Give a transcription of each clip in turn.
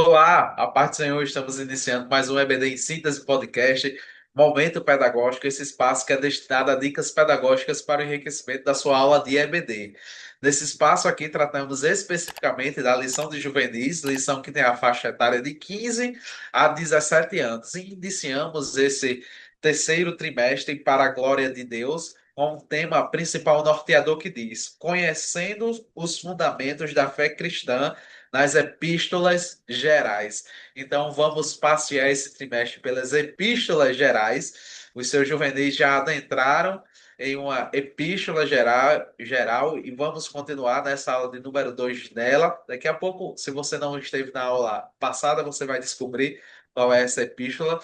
Olá, a paz do Senhor, estamos iniciando mais um EBD em Síntese Podcast, Momento Pedagógico, esse espaço que é destinado a dicas pedagógicas para o enriquecimento da sua aula de EBD. Nesse espaço aqui tratamos especificamente da lição de juvenis, lição que tem a faixa etária de 15 a 17 anos. E iniciamos esse terceiro trimestre para a glória de Deus, com o tema principal norteador que diz: Conhecendo os fundamentos da fé cristã nas epístolas gerais. Então, vamos passear esse trimestre pelas epístolas gerais. Os seus juvenis já adentraram em uma epístola geral e vamos continuar nessa aula de número 2 dela. Daqui a pouco, se você não esteve na aula passada, você vai descobrir qual é essa epístola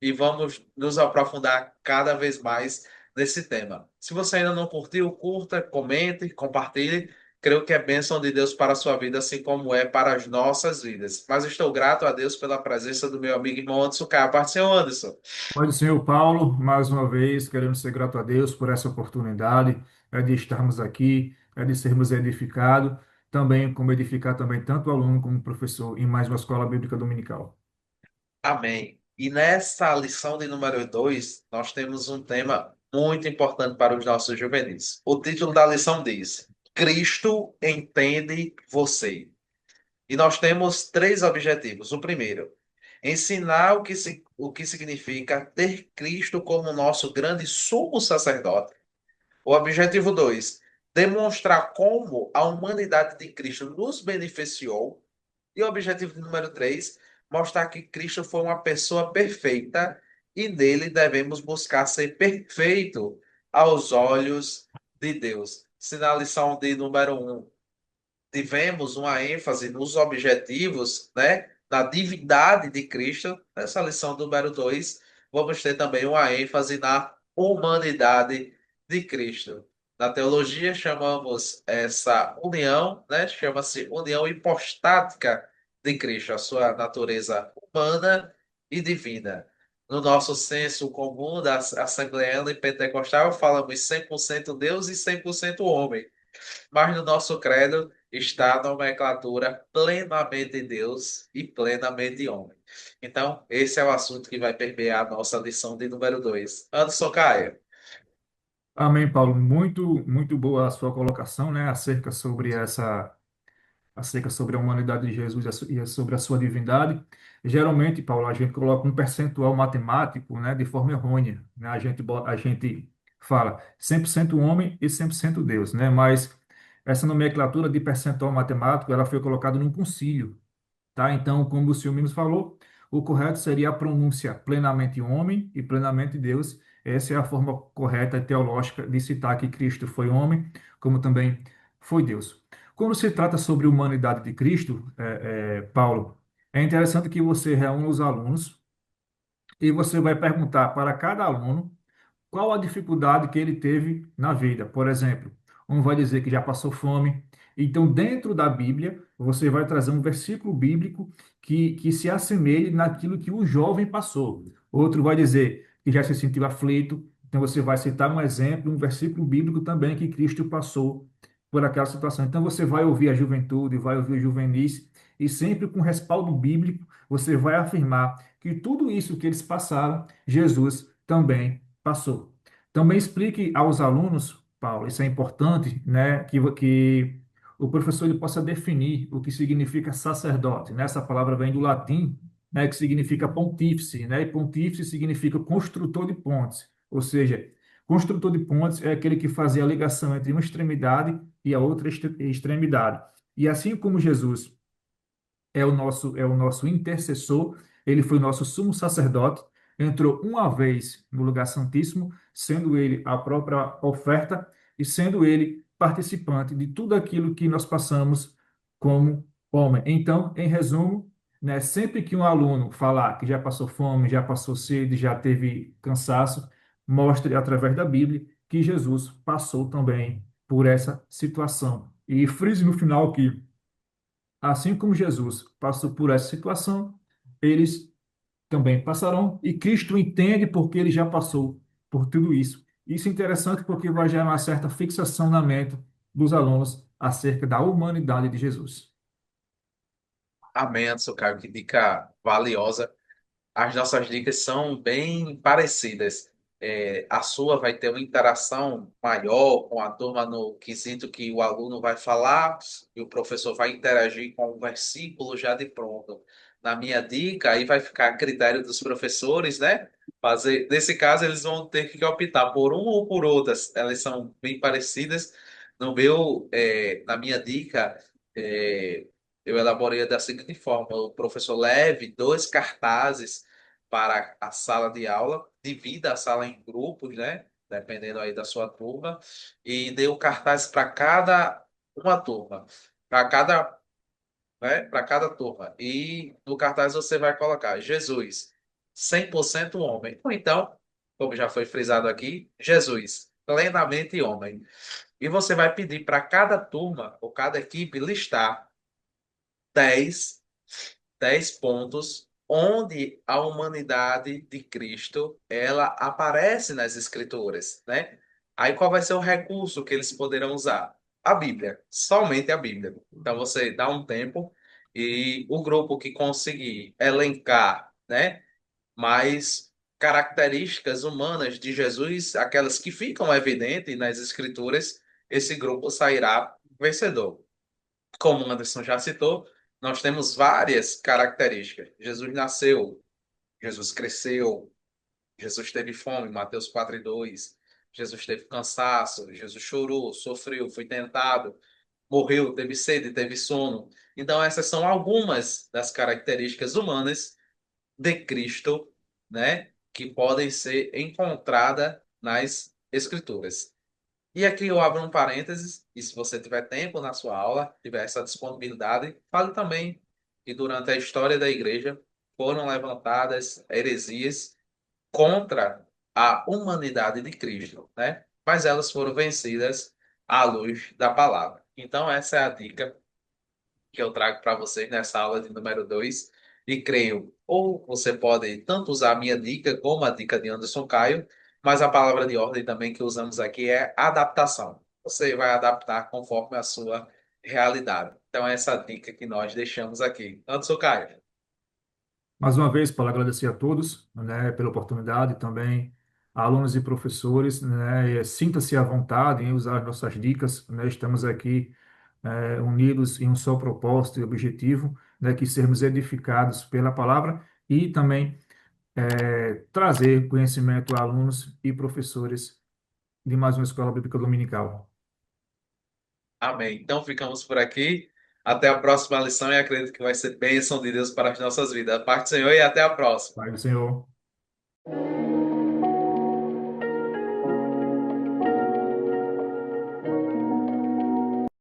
e vamos nos aprofundar cada vez mais nesse tema. Se você ainda não curtiu, curta, comente, compartilhe. Creio que é bênção de Deus para a sua vida, assim como é para as nossas vidas. Mas estou grato a Deus pela presença do meu amigo irmão Anderson Caio. Parte, senhor Anderson. Pode, Senhor Paulo, mais uma vez queremos ser grato a Deus por essa oportunidade, de estarmos aqui, de sermos edificados, também como edificar também tanto o aluno como o professor em mais uma escola bíblica dominical. Amém. E nessa lição de número 2, nós temos um tema muito importante para os nossos juvenis. O título da lição diz: Cristo entende você. E nós temos três objetivos. O primeiro, ensinar o que significa ter Cristo como nosso grande sumo sacerdote. O objetivo 2, demonstrar como a humanidade de Cristo nos beneficiou. E o objetivo número 3, mostrar que Cristo foi uma pessoa perfeita e nele devemos buscar ser perfeito aos olhos de Deus. Se na lição de número 1 tivemos uma ênfase nos objetivos, né, na divindade de Cristo, nessa lição número 2 vamos ter também uma ênfase na humanidade de Cristo. Na teologia chamamos essa união, né, chama-se união hipostática de Cristo, a sua natureza humana e divina. No nosso senso comum da Assembleana e Pentecostal, falamos 100% Deus e 100% homem, mas no nosso credo está a nomenclatura plenamente Deus e plenamente homem. Então, esse é o assunto que vai permear a nossa lição de número 2. Anderson Caio. Amém, Paulo. Muito boa a sua colocação, né, acerca sobre a humanidade de Jesus e sobre a sua divindade. Geralmente, Paulo, a gente coloca um percentual matemático, né, de forma errônea, né? A gente fala 100% homem e 100% Deus, né? Mas essa nomenclatura de percentual matemático, ela foi colocada num concílio, tá? Então, como o senhor mesmo falou, o correto seria a pronúncia plenamente homem e plenamente Deus. Essa é a forma correta e teológica de citar que Cristo foi homem, como também foi Deus. Quando se trata sobre a humanidade de Cristo, Paulo, é interessante que você reúna os alunos e você vai perguntar para cada aluno qual a dificuldade que ele teve na vida. Por exemplo, um vai dizer que já passou fome. Então, dentro da Bíblia, você vai trazer um versículo bíblico que se assemelhe naquilo que o jovem passou. Outro vai dizer que já se sentiu aflito. Então, você vai citar um exemplo, um versículo bíblico também que Cristo passou por aquela situação. Então, você vai ouvir a juventude, vai ouvir os juvenis, e sempre com respaldo bíblico, você vai afirmar que tudo isso que eles passaram, Jesus também passou. Também explique aos alunos, Paulo, isso é importante, né, que o professor ele possa definir o que significa sacerdote, né? Essa palavra vem do latim, né, que significa pontífice, né? E pontífice significa construtor de pontes, ou seja, construtor de pontes é aquele que fazia a ligação entre uma extremidade e a outra extremidade. E assim como Jesus é o nosso intercessor, ele foi o nosso sumo sacerdote, entrou uma vez no lugar santíssimo, sendo ele a própria oferta e sendo ele participante de tudo aquilo que nós passamos como homem. Então, em resumo, né, sempre que um aluno falar que já passou fome, já passou sede, já teve cansaço, mostre através da Bíblia que Jesus passou também por essa situação. E frise no final que assim como Jesus passou por essa situação, eles também passarão, e Cristo entende porque ele já passou por tudo isso. Isso é interessante porque vai gerar uma certa fixação na mente dos alunos acerca da humanidade de Jesus. Amém, Anderson Caio, que dica valiosa. As nossas dicas são bem parecidas. A sua vai ter uma interação maior com a turma no quesito que o aluno vai falar e o professor vai interagir com o versículo já de pronto. Na minha dica, aí vai ficar a critério dos professores, né? Fazer, nesse caso, eles vão ter que optar por uma ou por outras. Elas são bem parecidas. No meu, na minha dica, é, eu elaborei da seguinte forma: o professor leve dois cartazes para a sala de aula, divida a sala em grupos, né? Dependendo aí da sua turma, e dê o cartaz para cada uma turma, para cada, né? Para cada turma. E no cartaz você vai colocar Jesus, 100% homem. Ou então, como já foi frisado aqui, Jesus, plenamente homem. E você vai pedir para cada turma ou cada equipe listar 10 10 pontos onde a humanidade de Cristo ela aparece nas Escrituras, né? Aí qual vai ser o recurso que eles poderão usar? A Bíblia, somente a Bíblia. Então você dá um tempo e o grupo que conseguir elencar, né, mais características humanas de Jesus, aquelas que ficam evidentes nas Escrituras, esse grupo sairá vencedor. Como o Anderson já citou, nós temos várias características. Jesus nasceu, Jesus cresceu, Jesus teve fome, Mateus 4:2. Jesus teve cansaço, Jesus chorou, sofreu, foi tentado, morreu, teve sede, teve sono. Então, essas são algumas das características humanas de Cristo, né, que podem ser encontradas nas Escrituras. E aqui eu abro um parênteses, e se você tiver tempo na sua aula, tiver essa disponibilidade, fale também que durante a história da igreja foram levantadas heresias contra a humanidade de Cristo, né? Mas elas foram vencidas à luz da palavra. Então, essa é a dica que eu trago para vocês nessa aula de número 2. E creio, ou você pode tanto usar a minha dica como a dica de Anderson Caio, mas a palavra de ordem também que usamos aqui é adaptação. Você vai adaptar conforme a sua realidade. Então, é essa dica que nós deixamos aqui. Anderson Caio. Mais uma vez, para agradecer a todos, né, pela oportunidade, também a alunos e professores, né, sinta-se à vontade em usar as nossas dicas, né, estamos aqui unidos em um só propósito e objetivo, né, que sermos edificados pela palavra e também trazer conhecimento a alunos e professores de mais uma escola bíblica dominical. Amém. Então, ficamos por aqui. Até a próxima lição e acredito que vai ser bênção de Deus para as nossas vidas. A parte do Senhor e até a próxima. Pai do Senhor.